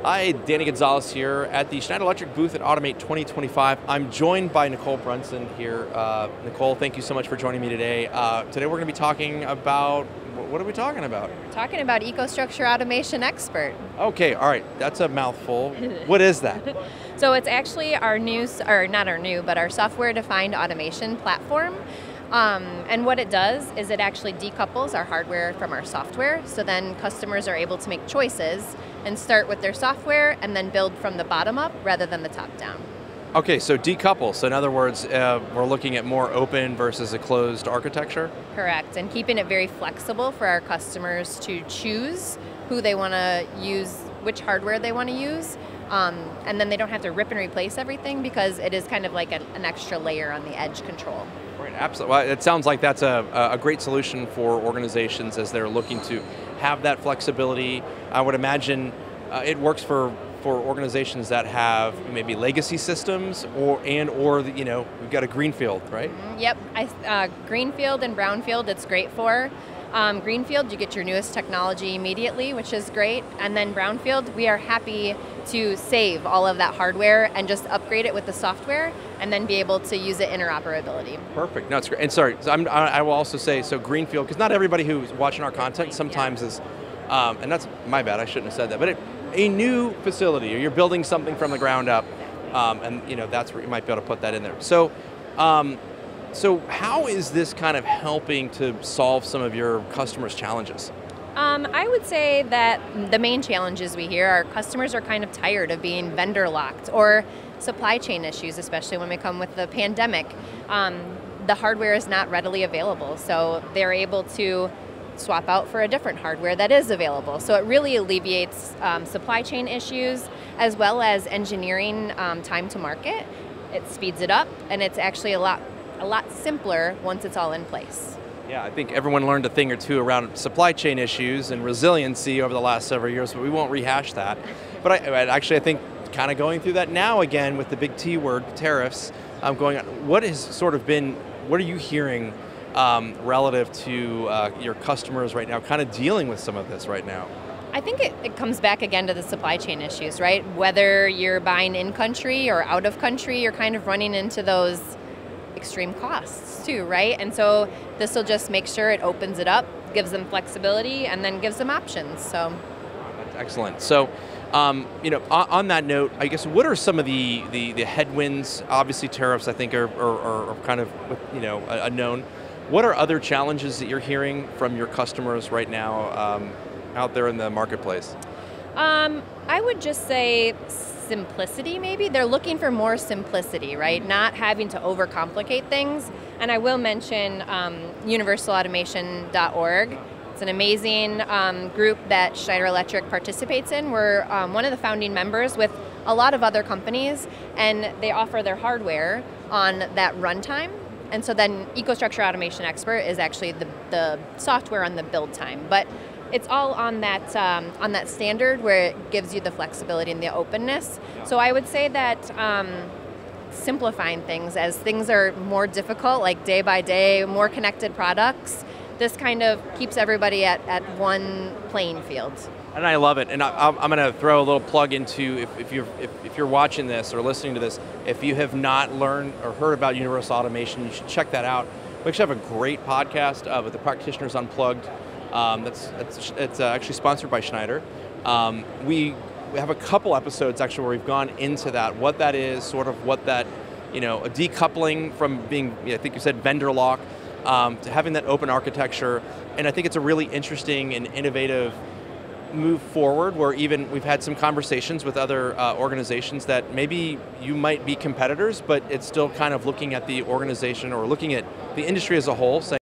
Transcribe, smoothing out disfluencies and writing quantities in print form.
Hi, Danny Gonzales here at the Schneider Electric booth at Automate 2025. I'm joined by Nichole Brunson here. Nichole, thank you so much for joining me today. Today we're going to be talking about, what are we talking about? We're talking about EcoStruxure Automation Expert. Okay, all right, that's a mouthful. What is that? So it's actually our new, or not our new, but our software-defined automation platform. And what it does is it actually decouples our hardware from our software, so then customers are able to make choices and start with their software and then build from the bottom up rather than the top down. Okay, so decouple. So in other words, we're looking at more open versus a closed architecture? Correct, and keeping it very flexible for our customers to choose who they want to use, which hardware they want to use, and then they don't have to rip and replace everything because it is kind of like an extra layer on the edge control. Right, absolutely. Well, it sounds like that's a great solution for organizations as they're looking to have that flexibility. I would imagine it works for organizations that have maybe legacy systems or you know, we've got a Greenfield, right? Yep, Greenfield and Brownfield it's great for. Greenfield, you get your newest technology immediately, which is great. And then Brownfield, we are happy to save all of that hardware and just upgrade it with the software and then be able to use it interoperability. Perfect. No, it's great. And sorry, I will also say, so Greenfield, because not everybody who's watching our content sometimes is, and that's my bad, I shouldn't have said that, but a new facility, or you're building something from the ground up, and you know, that's where you might be able to put that in there. So, so how is this kind of helping to solve some of your customers' challenges? I would say that the main challenges we hear are customers are kind of tired of being vendor locked or supply chain issues, especially when we come with the pandemic. The hardware is not readily available, so they're able to swap out for a different hardware that is available. So it really alleviates supply chain issues as well as engineering time to market. It speeds it up, and it's actually a lot simpler once it's all in place. Yeah, I think everyone learned a thing or two around supply chain issues and resiliency over the last several years, but we won't rehash that. But I think kind of going through that now again with the big T word, tariffs, going on. What has sort of been, what are you hearing relative to your customers right now, kind of dealing with some of this right now? I think it comes back again to the supply chain issues, right? Whether you're buying in country or out of country, you're kind of running into those extreme costs too, right? And so this will just make sure it opens it up, gives them flexibility, and then gives them options. So that's excellent. So, you know, on that note, I guess what are some of the headwinds? Obviously, tariffs I think are kind of, you know, a known. What are other challenges that you're hearing from your customers right now out there in the marketplace? I would just say simplicity, maybe. They're looking for more simplicity, right? Not having to overcomplicate things. And I will mention universalautomation.org. It's an amazing group that Schneider Electric participates in. We're one of the founding members with a lot of other companies, and they offer their hardware on that runtime. And so then EcoStruxure Automation Expert is actually the software on the build time. But it's all on that standard where it gives you the flexibility and the openness. So I would say that simplifying things as things are more difficult, like day by day, more connected products, this kind of keeps everybody at one playing field. And I love it. And I'm going to throw a little plug into if you're watching this or listening to this, if you have not learned or heard about Universal Automation, you should check that out. We actually have a great podcast with the Practitioners Unplugged. It's actually sponsored by Schneider. We have a couple episodes actually where we've gone into that, what that is, sort of what that, you know, a decoupling from being, I think you said vendor lock, to having that open architecture. And I think it's a really interesting and innovative move forward where even we've had some conversations with other organizations that maybe you might be competitors, but it's still kind of looking at the organization or looking at the industry as a whole, saying,